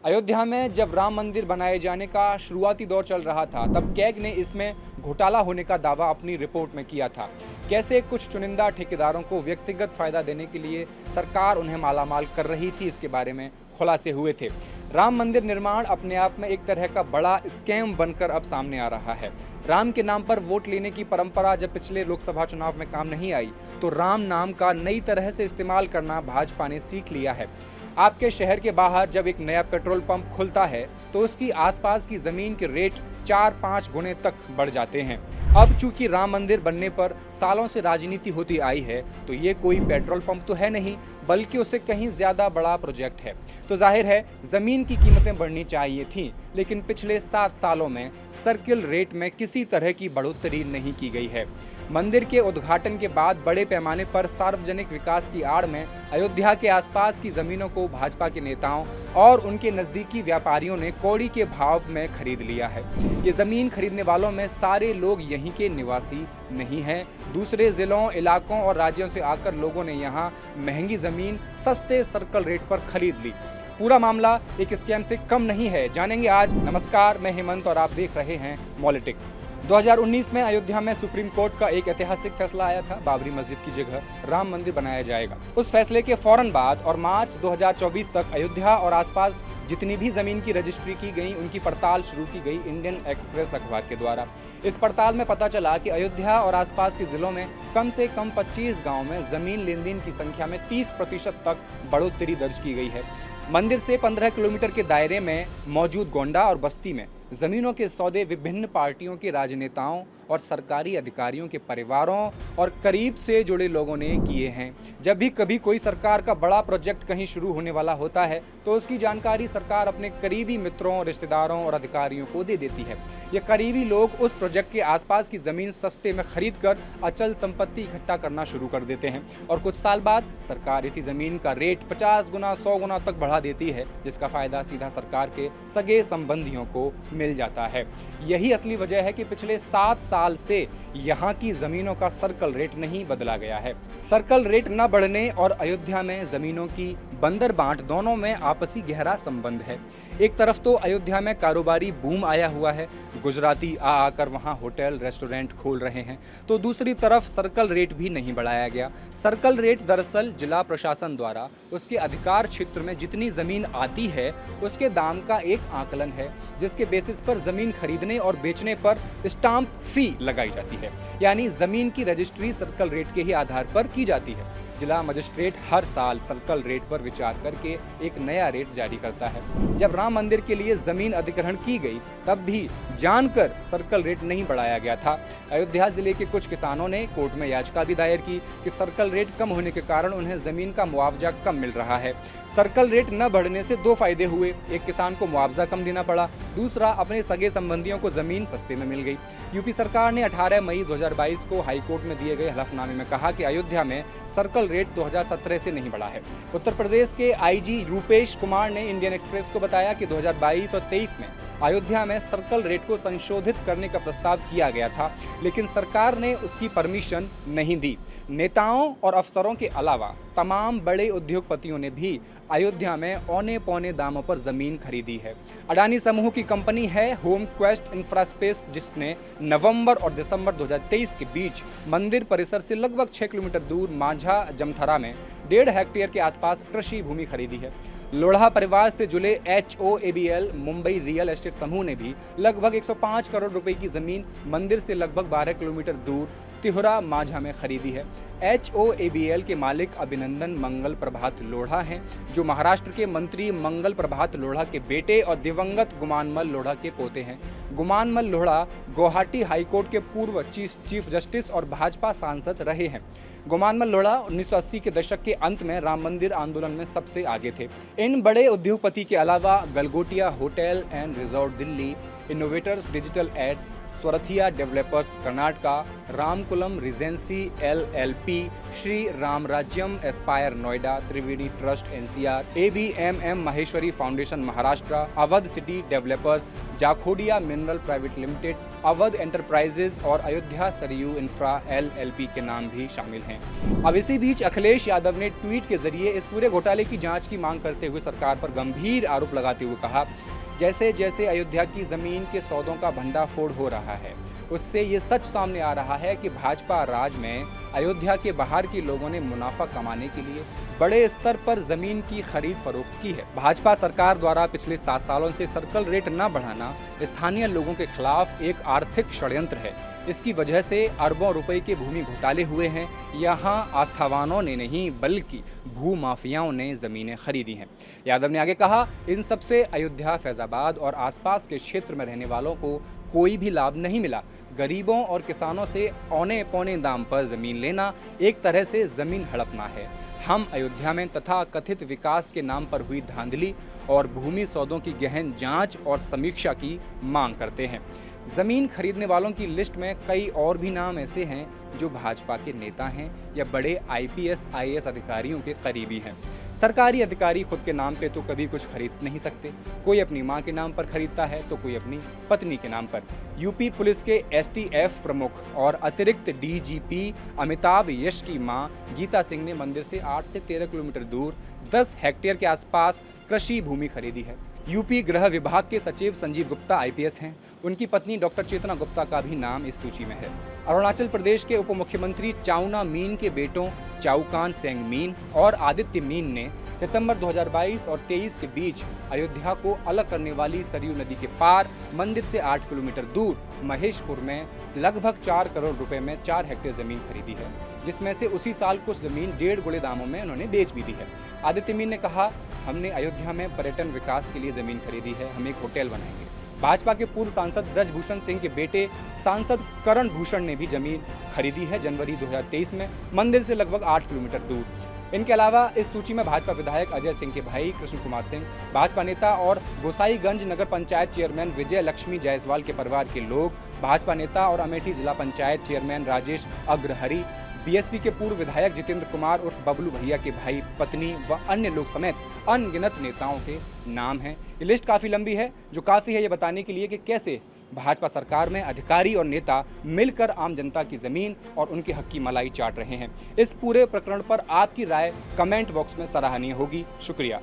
अयोध्या में जब राम मंदिर बनाए जाने का शुरुआती दौर चल रहा था, तब कैग ने इसमें घोटाला होने का दावा अपनी रिपोर्ट में किया था। कैसे कुछ चुनिंदा ठेकेदारों को व्यक्तिगत फायदा देने के लिए सरकार उन्हें मालामाल कर रही थी, इसके बारे में खुलासे हुए थे। राम मंदिर निर्माण अपने आप में एक तरह का बड़ा स्कैम बनकर अब सामने आ रहा है। राम के नाम पर वोट लेने की परंपरा जब पिछले लोकसभा चुनाव में काम नहीं आई, तो राम नाम का नई तरह से इस्तेमाल करना भाजपा ने सीख लिया है। आपके शहर के बाहर जब एक नया पेट्रोल पंप खुलता है, तो उसकी आसपास की जमीन के रेट 4-5 गुने तक बढ़ जाते हैं। अब चूंकि राम मंदिर बनने पर सालों से राजनीति होती आई है, तो ये कोई पेट्रोल पंप तो है नहीं, बल्कि उससे कहीं ज्यादा बड़ा प्रोजेक्ट है। तो जाहिर है जमीन की कीमतें बढ़नी चाहिए थी, लेकिन पिछले 7 सालों में सर्किल रेट में किसी तरह की बढ़ोतरी नहीं की गई है। मंदिर के उद्घाटन के बाद बड़े पैमाने पर सार्वजनिक विकास की आड़ में अयोध्या के आसपास की जमीनों को भाजपा के नेताओं और उनके नजदीकी व्यापारियों ने कौड़ी के भाव में खरीद लिया है। ये जमीन खरीदने वालों में सारे लोग यहीं के निवासी नहीं हैं। दूसरे जिलों, इलाकों और राज्यों से आकर लोगों ने यहाँ महंगी जमीन सस्ते सर्कल रेट पर खरीद ली। पूरा मामला एक स्कैम से कम नहीं है, जानेंगे आज। नमस्कार, मैं हेमंत और आप देख रहे हैं मॉलिटिक्स। 2019 में अयोध्या में सुप्रीम कोर्ट का एक ऐतिहासिक फैसला आया था। बाबरी मस्जिद की जगह राम मंदिर बनाया जाएगा। उस फैसले के फौरन बाद और मार्च 2024 तक अयोध्या और आसपास जितनी भी जमीन की रजिस्ट्री की गई, उनकी पड़ताल शुरू की गई इंडियन एक्सप्रेस अखबार के द्वारा। इस पड़ताल में पता चला कि अयोध्या और आसपास के जिलों में कम से कम 25 गाँव में जमीन लेन देन की संख्या में 30% तक बढ़ोतरी दर्ज की गई है। मंदिर से 15 किलोमीटर के दायरे में मौजूद गोंडा और बस्ती में जमीनों के सौदे विभिन्न पार्टियों के राजनेताओं और सरकारी अधिकारियों के परिवारों और करीब से जुड़े लोगों ने किए हैं। जब भी कभी कोई सरकार का बड़ा प्रोजेक्ट कहीं शुरू होने वाला होता है, तो उसकी जानकारी सरकार अपने करीबी मित्रों, रिश्तेदारों और अधिकारियों को दे देती है। ये करीबी लोग उस प्रोजेक्ट के आसपास की जमीन सस्ते में खरीद कर अचल संपत्ति इकट्ठा करना शुरू कर देते हैं और कुछ साल बाद सरकार इसी जमीन का रेट 50 गुना 100 गुना तक बढ़ा देती है, जिसका फायदा सीधा सरकार के सगे संबंधियों को मिल जाता है। यही असली वजह है कि पिछले 7 साल से यहाँ की जमीनों का सर्कल रेट नहीं बदला गया है। सर्कल रेट न बढ़ने और अयोध्या में जमीनों की बंदर बांट दोनों में आपसी गहरा संबंध है। एक तरफ तो अयोध्या में कारोबारी बूम आया हुआ है, गुजराती आकर वहाँ होटल रेस्टोरेंट खोल रहे हैं, तो दूसरी तरफ सर्कल रेट भी नहीं बढ़ाया गया। सर्कल रेट दरअसल जिला प्रशासन द्वारा उसके अधिकार क्षेत्र में जितनी जमीन आती है, उसके दाम का एक आकलन है, जिसके बेसिस पर जमीन खरीदने और बेचने पर स्टाम्प फी लगाई जाती है। यानी जमीन की रजिस्ट्री सर्कल रेट के ही आधार पर की जाती है। जिला मजिस्ट्रेट हर साल सर्कल रेट पर विचार करके एक नया रेट जारी करता है। जब राम मंदिर के लिए जमीन अधिग्रहण की गई, तब भी जानकर सर्कल रेट नहीं बढ़ाया गया था। अयोध्या जिले के कुछ किसानों ने कोर्ट में याचिका भी दायर की कि सर्कल रेट कम होने के कारण उन्हें जमीन का मुआवजा कम मिल रहा है। सर्कल रेट न बढ़ने से 2 फायदे हुए। एक, किसान को मुआवजा कम देना पड़ा, दूसरा, अपने सगे संबंधियों को जमीन सस्ते में मिल गई। यूपी सरकार ने 18 मई 2022 को हाईकोर्ट में दिए गए हलफनामे में कहा कि अयोध्या में सर्कल रेट 2017 से नहीं बढ़ा है। उत्तर प्रदेश के आईजी रूपेश कुमार ने इंडियन एक्सप्रेस को बताया कि 2022 और 23 में अयोध्या में सर्कल रेट को संशोधित करने का प्रस्ताव किया गया था, लेकिन सरकार ने उसकी परमिशन नहीं दी। नेताओं और अफसरों के अलावा तमाम बड़े उद्योगपतियों ने भी अयोध्या में औने पौने दामों पर जमीन खरीदी है। अडानी समूह की कंपनी है होम क्वेस्ट इंफ्रास्पेस, जिसने नवंबर और दिसंबर 2023 के बीच मंदिर परिसर से लगभग 6 किलोमीटर दूर मांझा जमथरा में 1.5 हेक्टेयर के आसपास कृषि भूमि खरीदी है। लोढ़ा परिवार से जुड़े HOABL मुंबई रियल एस्टेट समूह ने भी लगभग 105 करोड़ रुपए की जमीन मंदिर से लगभग 12 किलोमीटर दूर तिहुरा मांझा में खरीदी है। HOABL के मालिक अभिनंदन मंगल प्रभात लोढ़ा हैं, जो महाराष्ट्र के मंत्री मंगल प्रभात लोढ़ा के बेटे और दिवंगत गुमानमल लोढ़ा के पोते हैं। गुमानमल लोढ़ा गुवाहाटी हाईकोर्ट के पूर्व चीफ जस्टिस और भाजपा सांसद रहे हैं। गुमानमल लोढ़ा 1980 के दशक के अंत में राम मंदिर आंदोलन में सबसे आगे थे। इन बड़े उद्योगपति के अलावा Galgotia hotel and resort Delhi, innovators digital ads, Swarthiya developers Karnataka, Ramkulam regency LLP, Shri Ramrajyam aspire Noida, Triveni trust NCR, ABMM Maheshwari foundation Maharashtra, Awadh city developers, Jakhodia mineral private limited, Awadh enterprises और अयोध्या सरयू इंफ्रा LLP के नाम भी शामिल हैं। अब इसी बीच अखिलेश यादव ने ट्वीट के जरिए इस पूरे घोटाले की जांच की मांग करते हुए सरकार पर गंभीर आरोप लगाते हुए कहा, जैसे जैसे अयोध्या की जमीन के सौदों का भंडाफोड़ हो रहा है, उससे ये सच सामने आ रहा है कि भाजपा राज में अयोध्या के बाहर के लोगों ने मुनाफा कमाने के लिए बड़े स्तर पर जमीन की खरीद फरोख्त की है। भाजपा सरकार द्वारा पिछले 7 सालों से सर्कल रेट न बढ़ाना स्थानीय लोगों के खिलाफ एक आर्थिक षड्यंत्र है। इसकी वजह से अरबों रुपए के भूमि घोटाले हुए हैं। यहाँ आस्थावानों ने नहीं बल्कि भू माफियाओं ने जमीनें खरीदी हैं। यादव ने आगे कहा, इन सबसे अयोध्या, फैजाबाद और आसपास के क्षेत्र में रहने वालों को कोई भी लाभ नहीं मिला। गरीबों और किसानों से औने पौने दाम पर जमीन लेना एक तरह से जमीन हड़पना है। हम अयोध्या में तथा कथित विकास के नाम पर हुई धांधली और भूमि सौदों की गहन जांच और समीक्षा की मांग करते हैं। जमीन खरीदने वालों की लिस्ट में कई और भी नाम ऐसे हैं जो भाजपा के नेता हैं या बड़े IPS IAS अधिकारियों के करीबी हैं। सरकारी अधिकारी खुद के नाम पे तो कभी कुछ खरीद नहीं सकते। कोई अपनी मां के नाम पर खरीदता है तो कोई अपनी पत्नी के नाम पर। यूपी पुलिस के STF प्रमुख और अतिरिक्त DGP अमिताभ यश की मां गीता सिंह ने मंदिर से 8 से 13 किलोमीटर दूर 10 हेक्टेयर के आसपास कृषि भूमि खरीदी है। यूपी गृह विभाग के सचिव संजीव गुप्ता IPS हैं। उनकी पत्नी डॉक्टर चेतना गुप्ता का भी नाम इस सूची में है। अरुणाचल प्रदेश के उप मुख्यमंत्री चाउना मीन के बेटों चाउकान सेंग मीन और आदित्य मीन ने सितंबर 2022 और 23 के बीच अयोध्या को अलग करने वाली सरयू नदी के पार मंदिर से 8 किलोमीटर दूर महेशपुर में लगभग 4 करोड़ रुपए में 4 हेक्टेयर जमीन खरीदी है, जिसमें से उसी साल कुछ जमीन 1.5 गुणे दामों में उन्होंने बेच भी दी है। आदित्य मीन ने कहा, हमने अयोध्या में पर्यटन विकास के लिए जमीन खरीदी है, हम एक होटल बनाएंगे। भाजपा के पूर्व सांसद ब्रजभूषण सिंह के बेटे सांसद करण भूषण ने भी जमीन खरीदी है जनवरी 2023 में मंदिर से लगभग 8 किलोमीटर दूर। इनके अलावा इस सूची में भाजपा विधायक अजय सिंह के भाई कृष्ण कुमार सिंह, भाजपा नेता और गोसाईगंज नगर पंचायत चेयरमैन विजय लक्ष्मी जायसवाल के परिवार के लोग, भाजपा नेता और अमेठी जिला पंचायत चेयरमैन राजेश अग्रहरी, BSP के पूर्व विधायक जितेंद्र कुमार उर्फ बबलू भैया के भाई, पत्नी व अन्य लोग समेत अनगिनत नेताओं के नाम हैं। ये लिस्ट काफ़ी लंबी है, जो काफ़ी है ये बताने के लिए कि कैसे भाजपा सरकार में अधिकारी और नेता मिलकर आम जनता की ज़मीन और उनके हक की मलाई चाट रहे हैं। इस पूरे प्रकरण पर आपकी राय कमेंट बॉक्स में सराहनीय होगी। शुक्रिया।